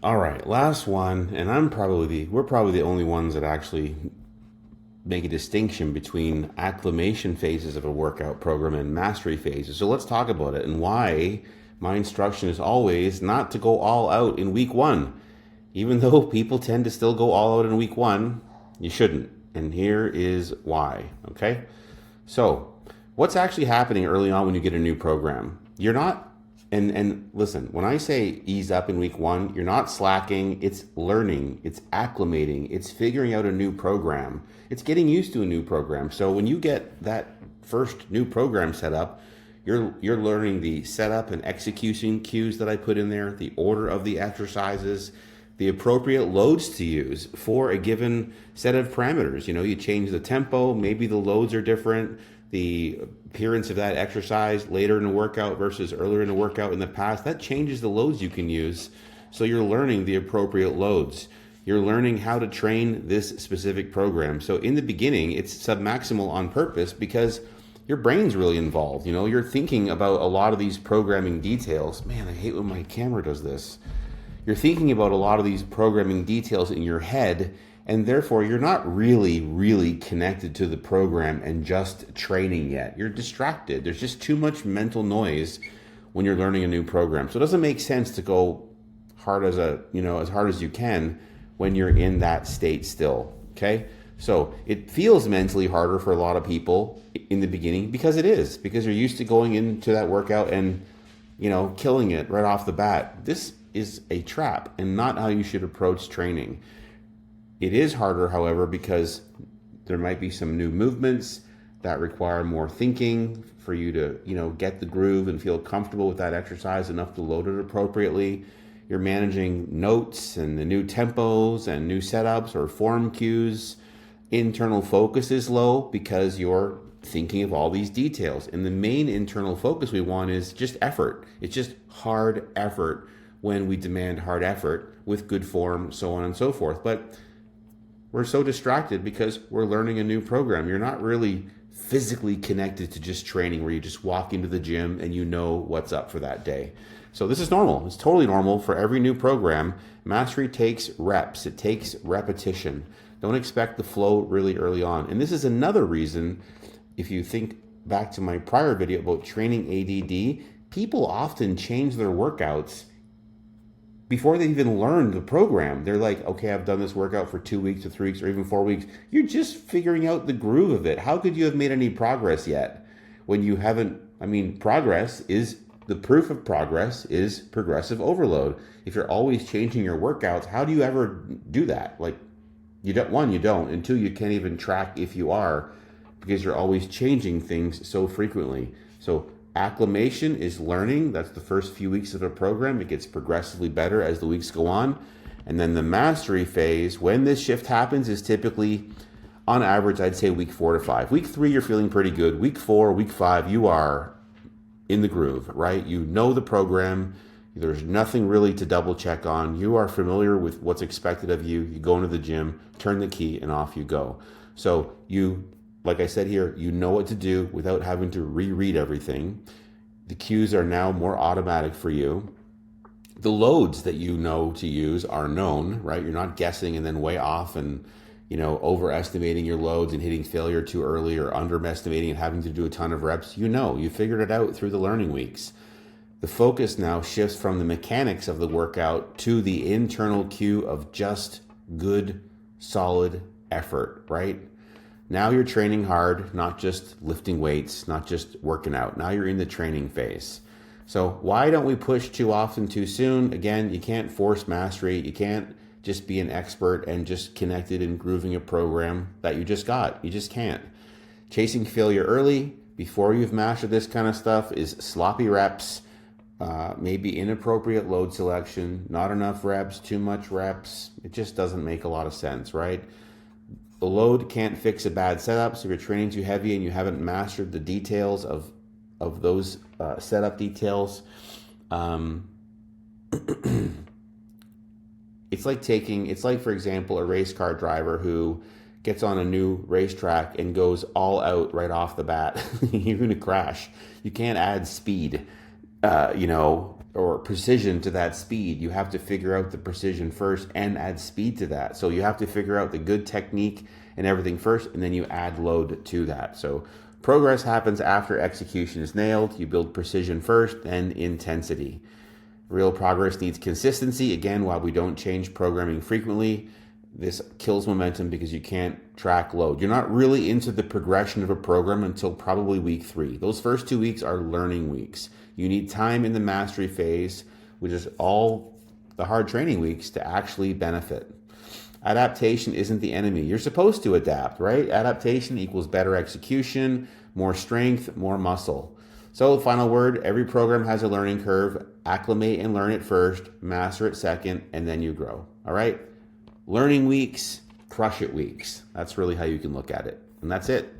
All right, last one, and we're probably the only ones that actually make a distinction between acclimation phases of a workout program and mastery phases. So let's talk about it and why my instruction is always not to go all out in week one. Even though people tend to still go all out in week one, you shouldn't. And here is why, okay? So, what's actually happening early on when you get a new program? You're not and listen, when I say ease up in week one, you're not slacking, it's learning, it's acclimating, it's figuring out a new program. It's getting used to a new program. So when you get that first new program set up, you're learning the setup and execution cues that I put in there, the order of the exercises, the appropriate loads to use for a given set of parameters. You know, you change the tempo, maybe the loads are different, the appearance of that exercise later in the workout versus earlier in the workout in the past, that changes the loads you can use. So you're learning the appropriate loads. You're learning how to train this specific program. So in the beginning, it's submaximal on purpose because your brain's really involved. You know, you're thinking about a lot of these programming details. Man, I hate when my camera does this. You're thinking about a lot of these programming details in your head, and therefore you're not really connected to the program and just training yet. You're distracted. There's just too much mental noise when you're learning a new program. So it doesn't make sense to go hard as hard as you can when you're in that state still. Okay? So it feels mentally harder for a lot of people in the beginning because you're used to going into that workout and killing it right off the bat. This is a trap and not how you should approach training. It is harder, however, because there might be some new movements that require more thinking for you to, get the groove and feel comfortable with that exercise enough to load it appropriately. You're managing notes and the new tempos and new setups or form cues. Internal focus is low because you're thinking of all these details. And the main internal focus we want is just effort. It's just hard effort when we demand hard effort with good form, so on and so forth. But we're so distracted because we're learning a new program. You're not really physically connected to just training where you just walk into the gym and you know what's up for that day. So this is normal. It's totally normal for every new program. Mastery takes reps. It takes repetition. Don't expect the flow really early on. And this is another reason, if you think back to my prior video about training ADD, people often change their workouts before they even learned the program. They're like, okay, I've done this workout for 2 weeks or 3 weeks or even 4 weeks. You're just figuring out the groove of it. How could you have made any progress yet when you haven't? Progress is the proof of progress is progressive overload. If you're always changing your workouts, how do you ever do that? Like, you don't, and two, you can't even track if you are because you're always changing things so frequently. So acclimation is learning. That's the first few weeks of a program. It gets progressively better as the weeks go on. And then the mastery phase, when this shift happens, is typically, on average, I'd say week 4 to 5. Week 3, you're feeling pretty good. Week 4, week 5, you are in the groove, right? You know the program. There's nothing really to double check on. You are familiar with what's expected of you. You go into the gym, turn the key, and off you go. So like I said here, you know what to do without having to reread everything. The cues are now more automatic for you. The loads that you know to use are known, right? You're not guessing and then way off and, overestimating your loads and hitting failure too early or underestimating and having to do a ton of reps. You figured it out through the learning weeks. The focus now shifts from the mechanics of the workout to the internal cue of just good, solid effort, right? Now you're training hard, not just lifting weights, not just working out. Now you're in the training phase. So why don't we push too often too soon? Again, you can't force mastery. You can't just be an expert and just connected and grooving a program that you just got. You just can't. Chasing failure early before you've mastered this kind of stuff is sloppy reps, maybe inappropriate load selection, not enough reps, too much reps. It just doesn't make a lot of sense, right? The load can't fix a bad setup. So if you're training too heavy and you haven't mastered the details of those setup details, it's like, for example, a race car driver who gets on a new racetrack and goes all out right off the bat. You're going to crash. You can't add speed, or precision to that speed, you have to figure out the precision first and add speed to that. So you have to figure out the good technique and everything first, and then you add load to that. So progress happens after execution is nailed. You build precision first, then intensity. Real progress needs consistency. Again, while we don't change programming frequently, this kills momentum because you can't track load. You're not really into the progression of a program until probably week 3. Those first 2 weeks are learning weeks. You need time in the mastery phase, which is all the hard training weeks, to actually benefit. Adaptation isn't the enemy. You're supposed to adapt, right? Adaptation equals better execution, more strength, more muscle. So final word, every program has a learning curve. Acclimate and learn it first, master it second, and then you grow. All right? Learning weeks, crush it weeks. That's really how you can look at it. And that's it.